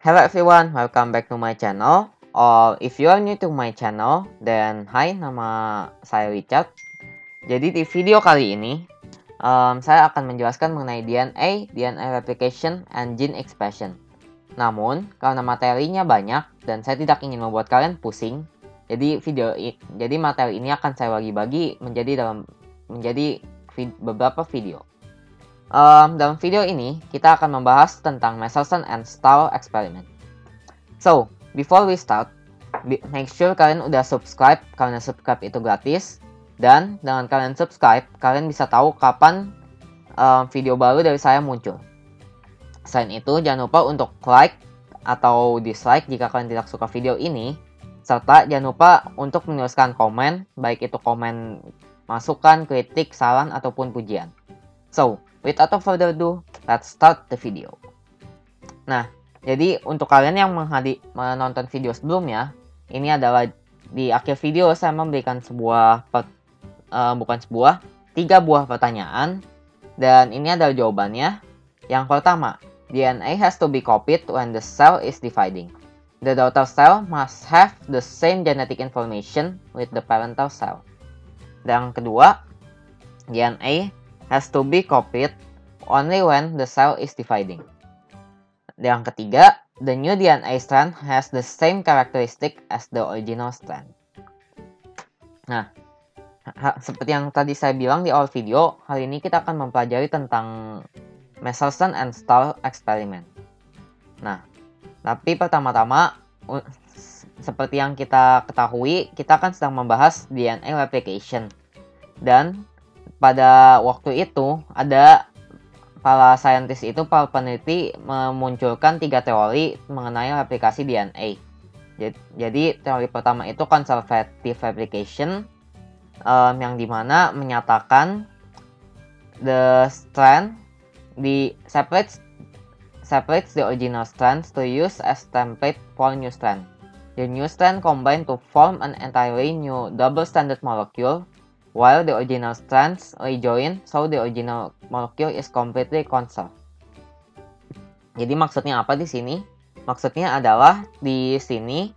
Hello everyone, welcome back to my channel. Or if you are new to my channel, then hi, nama saya Richard. Jadi di video kali ini, saya akan menjelaskan mengenai DNA Replication, and Gene Expression. Namun, karena materinya banyak dan saya tidak ingin membuat kalian pusing, jadi materi ini akan saya bagi-bagi menjadi beberapa video. Dalam video ini, kita akan membahas tentang Maselson and Stahl experiment. So, before we start, make sure kalian udah subscribe, karena subscribe itu gratis. Dan dengan kalian subscribe, kalian bisa tahu kapan video baru dari saya muncul. Selain itu, jangan lupa untuk like atau dislike jika kalian tidak suka video ini. Serta jangan lupa untuk menuliskan komen, baik itu komen masukan, kritik, saran, ataupun pujian. So, without further ado, let's start the video. Nah, jadi untuk kalian yang menonton video sebelumnya, ini adalah di akhir video saya memberikan tiga buah pertanyaan, dan ini adalah jawabannya. Yang pertama, DNA has to be copied when the cell is dividing. The daughter cell must have the same genetic information with the parental cell. Dan yang kedua, DNA has to be copied only when the cell is dividing. Dan yang ketiga, the new DNA strand has the same characteristic as the original strand. Nah, seperti yang tadi saya bilang di awal video, hari ini kita akan mempelajari tentang Maselson and Stahl experiment. Nah, tapi pertama-tama, seperti yang kita ketahui, kita kan sedang membahas DNA replication. Dan pada waktu itu, para peneliti memunculkan 3 teori mengenai replikasi DNA. Jadi teori pertama itu conservative replication, yang dimana menyatakan the strand separates the original strands to use as template for new strand. The new strand combine to form an entirely new double-stranded molecule, while the original strands rejoin, so the original molecule is completely conserved. Jadi maksudnya apa di sini? Maksudnya adalah di sini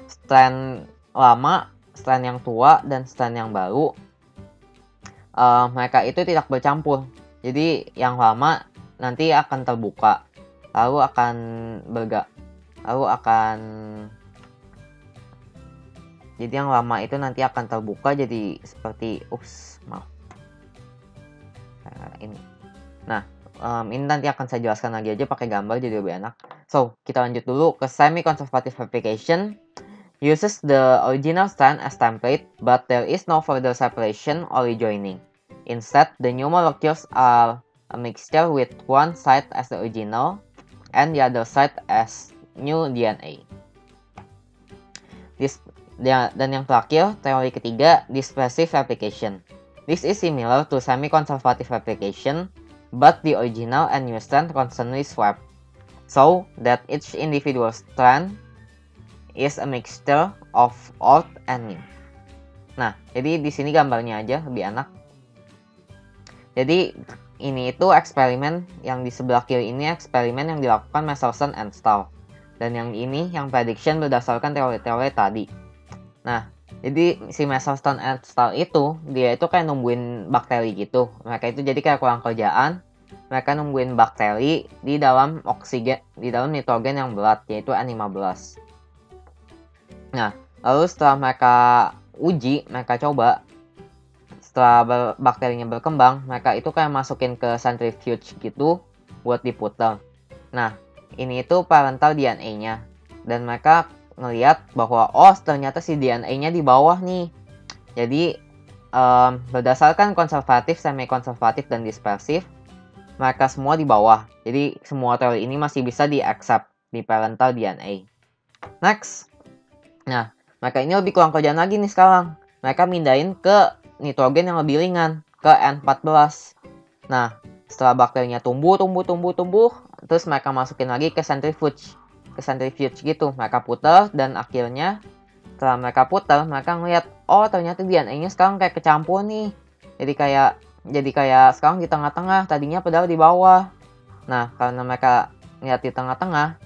strand lama, strand yang tua, dan strand yang baru, mereka itu tidak bercampur. Jadi yang lama nanti akan terbuka, jadi yang lama itu nanti akan terbuka jadi seperti ini. Nah, ini nanti akan saya jelaskan lagi aja pakai gambar jadi lebih enak. So, kita lanjut dulu ke semi-conservative replication. Uses the original strand as template, but there is no further separation or rejoining. Instead, the new molecules are a mixture with one side as the original and the other side as new DNA. Dan yang terakhir, teori ketiga, dispersive replication. This is similar to semi-conservative replication, but the original and new strand constantly swap, so that each individual strand is a mixture of old and new. Nah, jadi di sini gambarnya aja lebih enak. Jadi ini itu eksperimen yang di sebelah kiri ini, eksperimen yang dilakukan Maselson and Stahl. Dan yang ini yang prediction berdasarkan teori-teori tadi. Nah, jadi si Maselson and Stahl itu, dia itu kayak nungguin bakteri gitu. Mereka itu jadi kayak kurang kerjaan. Mereka nungguin bakteri di dalam nitrogen yang berat, yaitu N15. Nah, lalu setelah mereka uji, mereka coba, setelah bakterinya berkembang, mereka itu kayak masukin ke centrifuge gitu buat diputar. Nah, ini itu parental DNA-nya. Dan mereka ngelihat bahwa ternyata si DNA-nya di bawah nih. Jadi berdasarkan konservatif, semi-konservatif, dan dispersif, mereka semua di bawah. Jadi semua teori ini masih bisa di-accept di parental DNA. Next. Nah, mereka ini lebih kurang kerjaan lagi nih sekarang. Mereka mindahin ke nitrogen yang lebih ringan, ke N14. Nah, setelah bakterinya tumbuh, terus mereka masukin lagi ke centrifuge gitu. Mereka putar, dan akhirnya setelah mereka putar, mereka ngeliat, ternyata DNA-nya sekarang kayak kecampur nih. Jadi kayak sekarang di tengah-tengah, tadinya padahal di bawah. Nah, karena mereka lihat di tengah-tengah,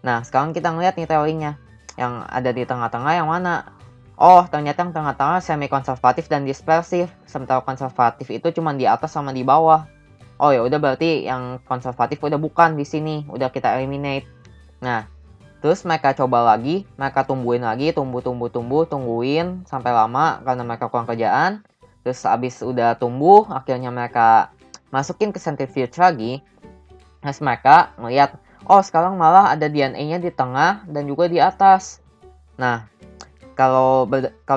Nah, sekarang kita ngeliat nih teorinya. Yang ada di tengah-tengah yang mana? Oh, ternyata yang tengah-tengah semi konservatif dan dispersif. Sementara konservatif itu cuma di atas sama di bawah. Oh ya udah, berarti yang konservatif udah bukan di sini, udah kita eliminate. Nah, terus mereka coba lagi, mereka tumbuhin lagi, tungguin sampai lama karena mereka kurang kerjaan. Terus abis udah tumbuh, akhirnya mereka masukin ke centrifuge lagi. Terus mereka ngeliat, oh sekarang malah ada DNA-nya di tengah dan juga di atas. Nah, kalau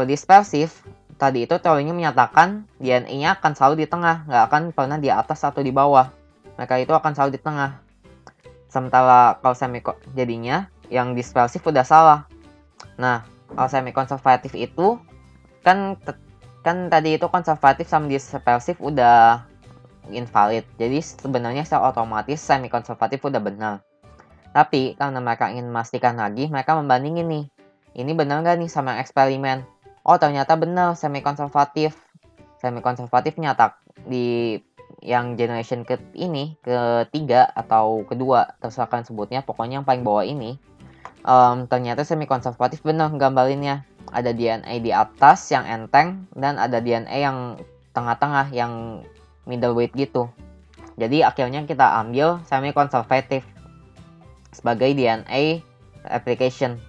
dispersif, tadi itu teorinya menyatakan DNA-nya akan selalu di tengah, nggak akan pernah di atas atau di bawah. Mereka itu akan selalu di tengah. Sementara kalau jadinya yang dispersif udah salah. Nah, kalau semi konservatif itu kan tadi itu konservatif sama dispersif udah invalid. Jadi sebenarnya secara otomatis semi konservatif udah benar. Tapi karena mereka ingin memastikan lagi, mereka membandingin nih. Ini benar nggak nih sama eksperimen? Oh ternyata benar semi konservatif. Semi konservatif nyata di yang generation ketiga atau kedua, terserah kalian sebutnya, pokoknya yang paling bawah ini. Ternyata semi konservatif benar gambarinnya. Ada DNA di atas yang enteng dan ada DNA yang tengah-tengah yang middleweight gitu. Jadi akhirnya kita ambil semi konservatif sebagai DNA application.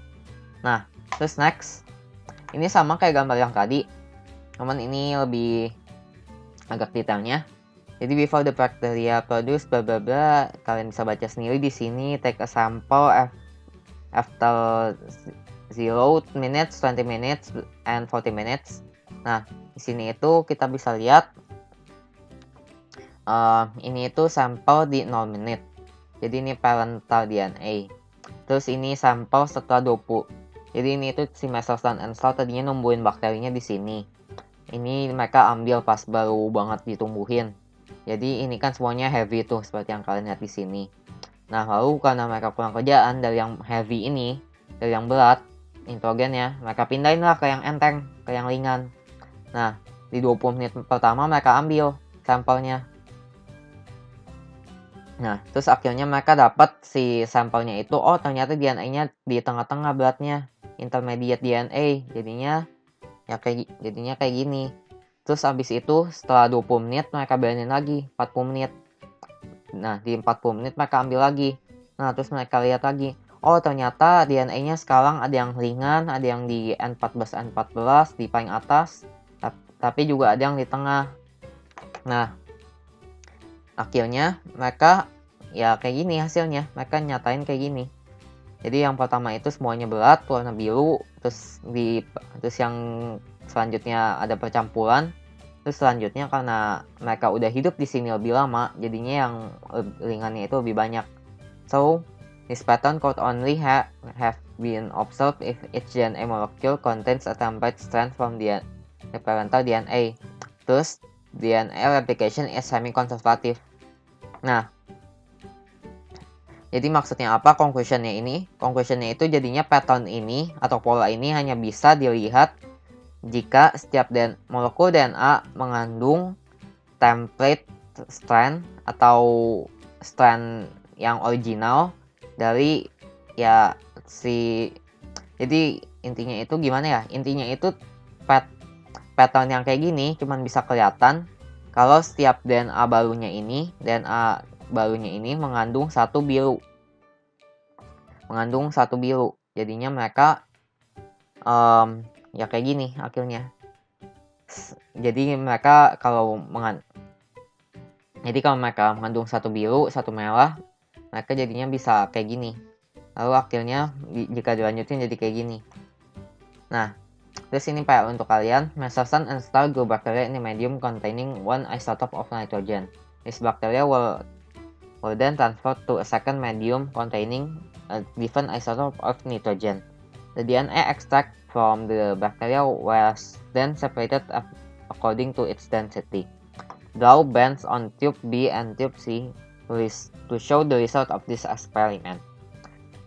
Nah, terus next. Ini sama kayak gambar yang tadi, cuman ini lebih agak detailnya. Jadi before the bacteria produce bla bla bla, kalian bisa baca sendiri di sini. Take a sample after 0 minutes, 20 minutes, and 40 minutes. Nah, di sini itu kita bisa lihat ini itu sampel di 0 menit. Jadi ini parental DNA. Terus ini sampel setelah 20. Jadi ini itu si Meselson and Star tadinya numbuhin bakterinya di sini. Ini mereka ambil pas baru banget ditumbuhin. Jadi ini kan semuanya heavy tuh seperti yang kalian lihat di sini. Nah, lalu karena mereka kurang kerjaan dari yang heavy ini, dari yang berat, nitrogennya, mereka pindahin lah ke yang enteng, ke yang ringan. Nah, di 20 menit pertama mereka ambil sampelnya. Nah, terus akhirnya mereka dapat si sampelnya itu, oh ternyata DNA-nya di tengah-tengah beratnya, intermediate DNA. Jadinya kayak gini. Terus habis itu setelah 20 menit mereka biarin lagi 40 menit. Nah, di 40 menit mereka ambil lagi. Nah, terus mereka lihat lagi. Oh, ternyata DNA-nya sekarang ada yang ringan, ada yang di N14 di paling atas, tapi juga ada yang di tengah. Nah, akhirnya mereka ya kayak gini hasilnya. Mereka nyatain kayak gini. Jadi yang pertama itu semuanya berat, warna biru, terus yang selanjutnya ada percampuran. Terus selanjutnya karena mereka udah hidup di sini lebih lama, jadinya yang ringannya itu lebih banyak. So, this pattern could only have been observed if each DNA molecule contains a template strand from the parental DNA. Terus, DNA replication is semi-conservative. Nah, jadi maksudnya apa conclusionnya ini? Conclusionnya itu jadinya pattern ini atau pola ini hanya bisa dilihat jika setiap molekul DNA mengandung template strand atau strand yang original dari ya jadi intinya itu gimana ya? Intinya itu pattern yang kayak gini cuman bisa kelihatan kalau setiap DNA barunya ini mengandung satu biru. Jadinya mereka ya kayak gini akhirnya. Jadi kalau mereka mengandung satu biru, satu merah, mereka jadinya bisa kayak gini. Lalu akhirnya jika dilanjutin jadi kayak gini. Nah, terus ini PR untuk kalian. Meselson and Star grow bacteria in a medium containing one isotope of nitrogen. This bacteria will then transfer to a second medium containing a different isotope of nitrogen. The DNA extract from the bacteria was then separated according to its density. Draw bands on tube B and tube C to show the result of this experiment.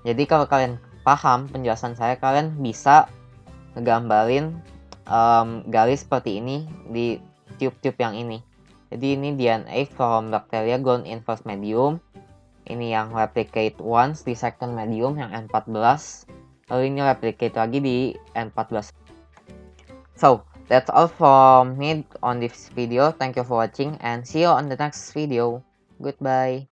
Jadi kalau kalian paham penjelasan saya, kalian bisa ngegambarin garis seperti ini di tube-tube yang ini. Jadi ini DNA from bacteria grown in first medium. ini yang replicate once di second medium yang N14, lalu ini replicate lagi di N14. So, that's all from me on this video. Thank you for watching and see you on the next video. Goodbye.